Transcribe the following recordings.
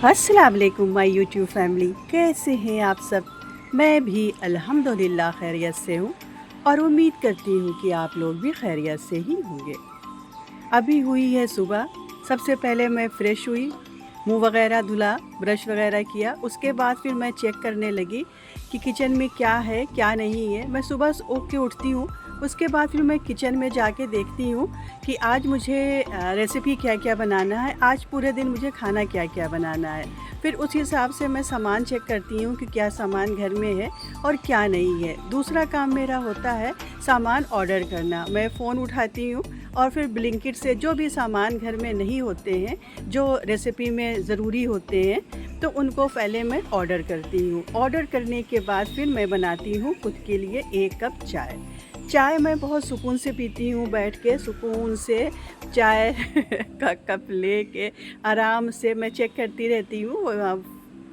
अस्सलाम वालेकुम my YouTube family, कैसे हैं आप सब। मैं भी अल्हम्दुलिल्लाह खैरियत से हूँ और उम्मीद करती हूँ कि आप लोग भी खैरियत से ही होंगे। अभी हुई है सुबह। सबसे पहले मैं फ़्रेश हुई, मुंह वगैरह धुला, ब्रश वगैरह किया। उसके बाद फिर मैं चेक करने लगी कि किचन में क्या है क्या नहीं है। मैं सुबह उठ के उठती हूँ, उसके बाद फिर मैं किचन में जाके देखती हूँ कि आज मुझे रेसिपी क्या क्या बनाना है, आज पूरे दिन मुझे खाना क्या क्या बनाना है। फिर उस हिसाब से मैं सामान चेक करती हूँ कि क्या सामान घर में है और क्या नहीं है। दूसरा काम मेरा होता है सामान ऑर्डर करना। मैं फ़ोन उठाती हूँ और फिर ब्लिंकिट से जो भी सामान घर में नहीं होते हैं, जो रेसिपी में ज़रूरी होते हैं, तो उनको पहले मैं ऑर्डर करती हूँ। ऑर्डर करने के बाद फिर मैं बनाती हूँ खुद के लिए 1 कप चाय। चाय मैं बहुत सुकून से पीती हूँ, बैठ के सुकून से चाय का कप लेके आराम से मैं चेक करती रहती हूँ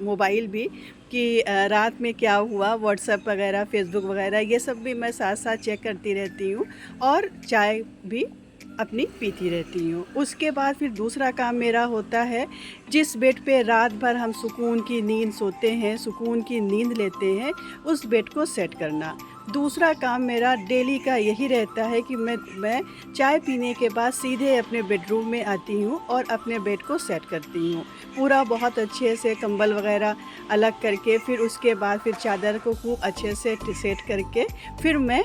मोबाइल भी कि रात में क्या हुआ, व्हाट्सएप वगैरह, फेसबुक वगैरह, ये सब भी मैं साथ साथ चेक करती रहती हूँ और चाय भी अपनी पीती रहती हूँ। उसके बाद फिर दूसरा काम मेरा होता है, जिस बेड पे रात भर हम सुकून की नींद सोते हैं, सुकून की नींद लेते हैं, उस बेड को सेट करना। दूसरा काम मेरा डेली का यही रहता है कि मैं चाय पीने के बाद सीधे अपने बेडरूम में आती हूँ और अपने बेड को सेट करती हूँ। पूरा बहुत अच्छे से कंबल वगैरह अलग करके, फिर उसके बाद फिर चादर को खूब अच्छे से सेट करके फिर मैं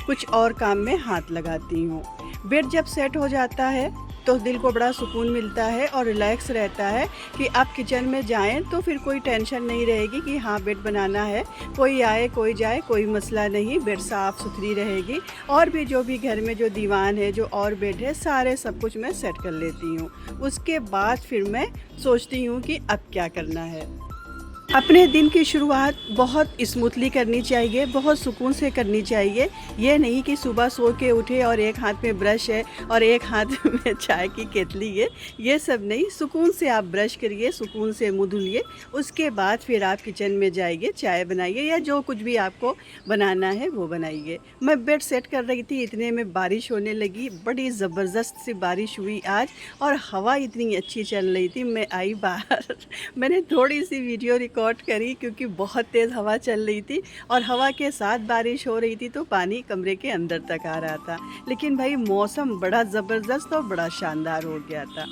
कुछ और काम में हाथ लगाती हूँ। बेड जब सेट हो जाता है तो दिल को बड़ा सुकून मिलता है और रिलैक्स रहता है कि आप किचन में जाएं तो फिर कोई टेंशन नहीं रहेगी कि हाँ बेड बनाना है, कोई आए कोई जाए कोई मसला नहीं, बेड साफ़ सुथरी रहेगी। और भी जो भी घर में जो दीवान है, जो और बेड है, सारे सब कुछ मैं सेट कर लेती हूँ। उसके बाद फिर मैं सोचती हूँ कि अब क्या करना है। अपने दिन की शुरुआत बहुत स्मूथली करनी चाहिए, बहुत सुकून से करनी चाहिए। ये नहीं कि सुबह सो के उठे और एक हाथ में ब्रश है और एक हाथ में चाय की केतली है, ये सब नहीं। सुकून से आप ब्रश करिए, सुकून से मुँह धुलिए, उसके बाद फिर आप किचन में जाइए, चाय बनाइए या जो कुछ भी आपको बनाना है वो बनाइए। मैं बेड सेट कर रही थी, इतने में बारिश होने लगी, बड़ी ज़बरदस्त सी बारिश हुई आज और हवा इतनी अच्छी चल रही थी। मैं आई बाहर मैंने थोड़ी सी वीडियो रिकॉर्ड करी क्योंकि बहुत तेज़ हवा चल रही थी और हवा के साथ बारिश हो रही थी, तो पानी कमरे के अंदर तक आ रहा था। लेकिन भाई मौसम बड़ा ज़बरदस्त और बड़ा शानदार हो गया था।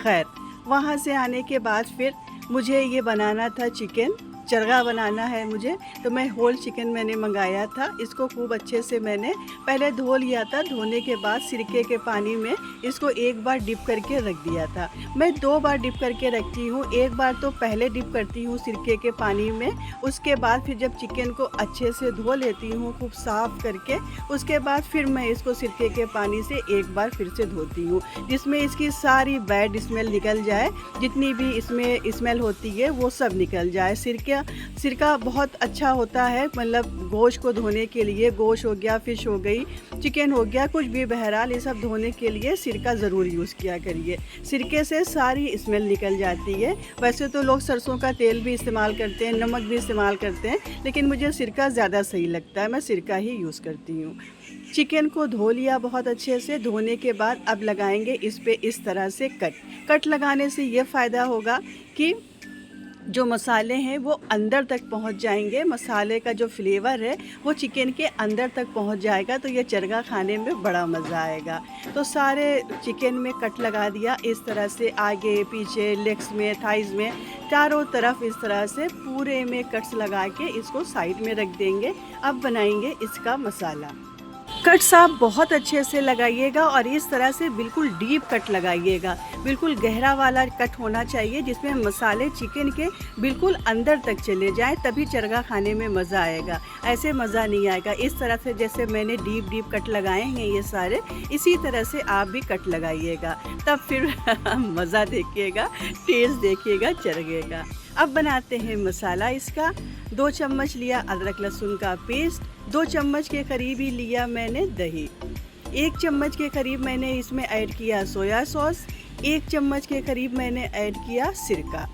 खैर, वहाँ से आने के बाद फिर मुझे ये बनाना था चिकन, चरगा बनाना है मुझे। तो मैं होल चिकन मैंने मंगाया था। इसको खूब अच्छे से मैंने पहले धो लिया था। धोने के बाद सिरके के पानी में इसको एक बार डिप करके रख दिया था। मैं 2 बार डिप करके रखती हूँ। एक बार तो पहले डिप करती हूँ सिरके के पानी में, उसके बाद फिर जब चिकन को अच्छे से धो लेती हूँ खूब साफ़ करके, उसके बाद फिर मैं इसको सिरके के पानी से एक बार फिर से धोती हूँ, जिसमें इसकी सारी बैड स्मेल निकल जाए, जितनी भी इसमें स्मेल होती है वो सब निकल जाए। सिरका बहुत अच्छा होता है, मतलब गोश्त को धोने के लिए। गोश्त हो गया, फ़िश हो गई, चिकन हो गया, कुछ भी, बहरहाल ये सब धोने के लिए सिरका ज़रूर यूज़ किया करिए। सिरके से सारी स्मेल निकल जाती है। वैसे तो लोग सरसों का तेल भी इस्तेमाल करते हैं, नमक भी इस्तेमाल करते हैं, लेकिन मुझे सिरका ज़्यादा सही लगता है, मैं सिरका ही यूज़ करती हूँ। चिकन को धो लिया बहुत अच्छे से। धोने के बाद अब लगाएंगे इस पे इस तरह से कट लगाने से ये फ़ायदा होगा कि जो मसाले हैं वो अंदर तक पहुंच जाएंगे। मसाले का जो फ्लेवर है वो चिकन के अंदर तक पहुंच जाएगा, तो ये चरगा खाने में बड़ा मज़ा आएगा। तो सारे चिकन में कट लगा दिया इस तरह से, आगे पीछे, लेग्स में, थाइज़ में, चारों तरफ इस तरह से पूरे में कट्स लगा के इसको साइड में रख देंगे। अब बनाएंगे इसका मसाला। कट्स आप बहुत अच्छे से लगाइएगा और इस तरह से बिल्कुल डीप कट लगाइएगा। बिल्कुल गहरा वाला कट होना चाहिए जिसमें मसाले चिकन के बिल्कुल अंदर तक चले जाएं, तभी चरगा खाने में मज़ा आएगा। ऐसे मज़ा नहीं आएगा। इस तरह से जैसे मैंने डीप कट लगाए हैं ये सारे, इसी तरह से आप भी कट लगाइएगा, तब फिर मज़ा देखिएगा, टेस्ट देखिएगा चरगे का। अब बनाते हैं मसाला इसका। 2 चम्मच लिया अदरक लहसुन का पेस्ट, 2 चम्मच के करीब ही लिया मैंने दही, 1 चम्मच के करीब मैंने इसमें ऐड किया सोया सॉस, 1 चम्मच के करीब मैंने ऐड किया सिरका।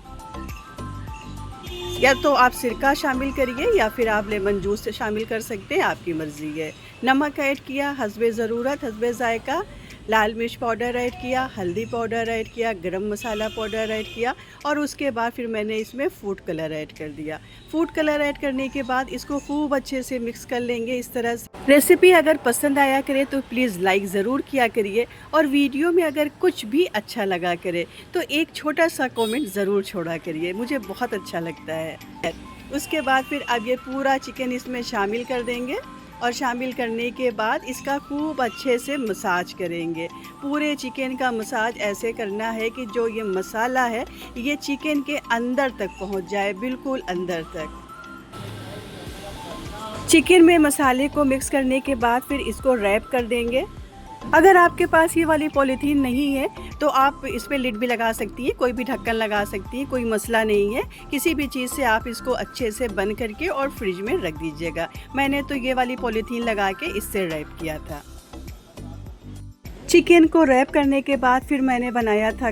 या तो आप सिरका शामिल करिए या फिर आप लेमन जूस से शामिल कर सकते हैं, आपकी मर्ज़ी है। नमक ऐड किया हस्बे ज़रूरत, हस्बे ज़ायका। लाल मिर्च पाउडर ऐड किया, हल्दी पाउडर ऐड किया, गरम मसाला पाउडर ऐड किया और उसके बाद फिर मैंने इसमें फूड कलर ऐड कर दिया। फूड कलर ऐड करने के बाद इसको खूब अच्छे से मिक्स कर लेंगे इस तरह से। रेसिपी अगर पसंद आया करे तो प्लीज़ लाइक ज़रूर किया करिए और वीडियो में अगर कुछ भी अच्छा लगा करे तो एक छोटा सा कमेंट ज़रूर छोड़ा करिए, मुझे बहुत अच्छा लगता है। उसके बाद फिर अब ये पूरा चिकन इसमें शामिल कर देंगे और शामिल करने के बाद इसका खूब अच्छे से मसाज करेंगे। पूरे चिकन का मसाज ऐसे करना है कि जो ये मसाला है ये चिकन के अंदर तक पहुंच जाए, बिल्कुल अंदर तक। चिकन में मसाले को मिक्स करने के बाद फिर इसको रैप कर देंगे। अगर आपके पास ये वाली पॉलीथीन नहीं है तो आप इस पर लिड भी लगा सकती हैं, कोई भी ढक्कन लगा सकती हैं, कोई मसला नहीं है। किसी भी चीज़ से आप इसको अच्छे से बंद करके और फ्रिज में रख दीजिएगा। मैंने तो ये वाली पॉलीथीन लगा के इससे रैप किया था। चिकन को रैप करने के बाद फिर मैंने बनाया था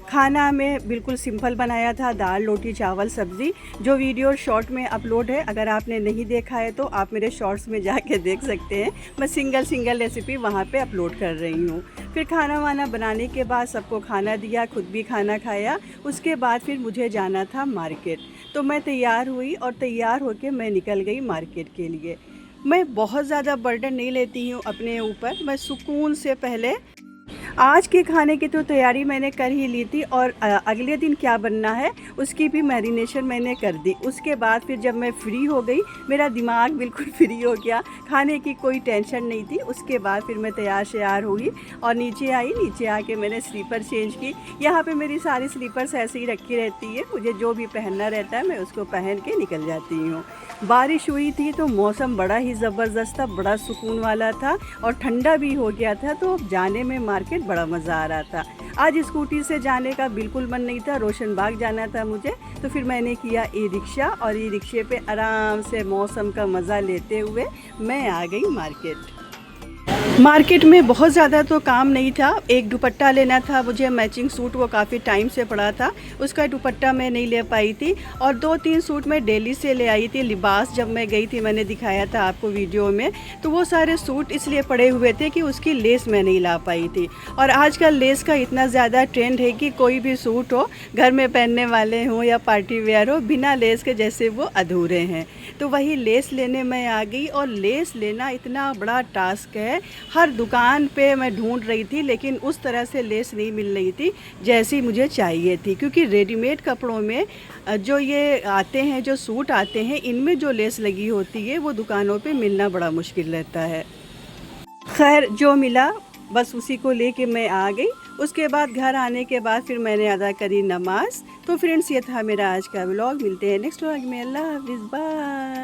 खाना में बिल्कुल सिंपल बनाया था, दाल रोटी चावल सब्ज़ी। जो वीडियो शॉर्ट में अपलोड है, अगर आपने नहीं देखा है तो आप मेरे शॉर्ट्स में जाके देख सकते हैं। मैं सिंगल रेसिपी वहाँ पे अपलोड कर रही हूँ। फिर खाना वाना बनाने के बाद सबको खाना दिया, खुद भी खाना खाया। उसके बाद फिर मुझे जाना था मार्केट, तो मैं तैयार हुई और तैयार होकर मैं निकल गई मार्केट के लिए। मैं बहुत ज़्यादा बर्डन नहीं लेती हूँ अपने ऊपर, मैं सुकून से पहले आज के खाने की तो तैयारी मैंने कर ही ली थी और अगले दिन क्या बनना है उसकी भी मैरिनेशन मैंने कर दी। उसके बाद फिर जब मैं फ्री हो गई, मेरा दिमाग बिल्कुल फ्री हो गया, खाने की कोई टेंशन नहीं थी। उसके बाद फिर मैं तैयार श्यार हुई और नीचे आई। नीचे आके मैंने स्लीपर चेंज की। यहाँ पे मेरी सारी स्लीपर्स ऐसे ही रखी रहती है, मुझे जो भी पहनना रहता है मैं उसको पहन के निकल जाती हूँ। बारिश हुई थी तो मौसम बड़ा ही ज़बरदस्त था, बड़ा सुकून वाला था और ठंडा भी हो गया था, तो जाने में मार्केट बड़ा मज़ा आ रहा था। आज स्कूटी से जाने का बिल्कुल मन नहीं था, रोशन बाग जाना था मुझे, तो फिर मैंने किया ई रिक्शा और ई रिक्शे पे आराम से मौसम का मज़ा लेते हुए मैं आ गई मार्केट में बहुत ज़्यादा तो काम नहीं था। एक दुपट्टा लेना था मुझे, मैचिंग सूट, वो काफ़ी टाइम से पड़ा था, उसका दुपट्टा मैं नहीं ले पाई थी। और 2-3 सूट मैं दिल्ली से ले आई थी। लिबास जब मैं गई थी, मैंने दिखाया था आपको वीडियो में, तो वो सारे सूट इसलिए पड़े हुए थे कि उसकी लेस मैं नहीं ला पाई थी। और आजकल लेस का इतना ज़्यादा ट्रेंड है कि कोई भी सूट हो, घर में पहनने वाले हों या पार्टी वेयर हो, बिना लेस के जैसे वो अधूरे हैं। तो वही लेस लेने मैं आ गई और लेस लेना इतना बड़ा टास्क है। हर दुकान पे मैं ढूंढ रही थी लेकिन उस तरह से लेस नहीं मिल रही थी जैसी मुझे चाहिए थी, क्योंकि रेडीमेड कपड़ों में जो ये आते हैं, जो सूट आते हैं, इनमें जो लेस लगी होती है वो दुकानों पे मिलना बड़ा मुश्किल रहता है। खैर जो मिला बस उसी को लेके मैं आ गई। उसके बाद घर आने के बाद फिर मैंने अदा करी नमाज। तो फ्रेंड्स, ये था मेरा आज का व्लॉग। मिलते हैं नेक्स्ट व्लॉग में। अल्लाह हाफिज़, बाय।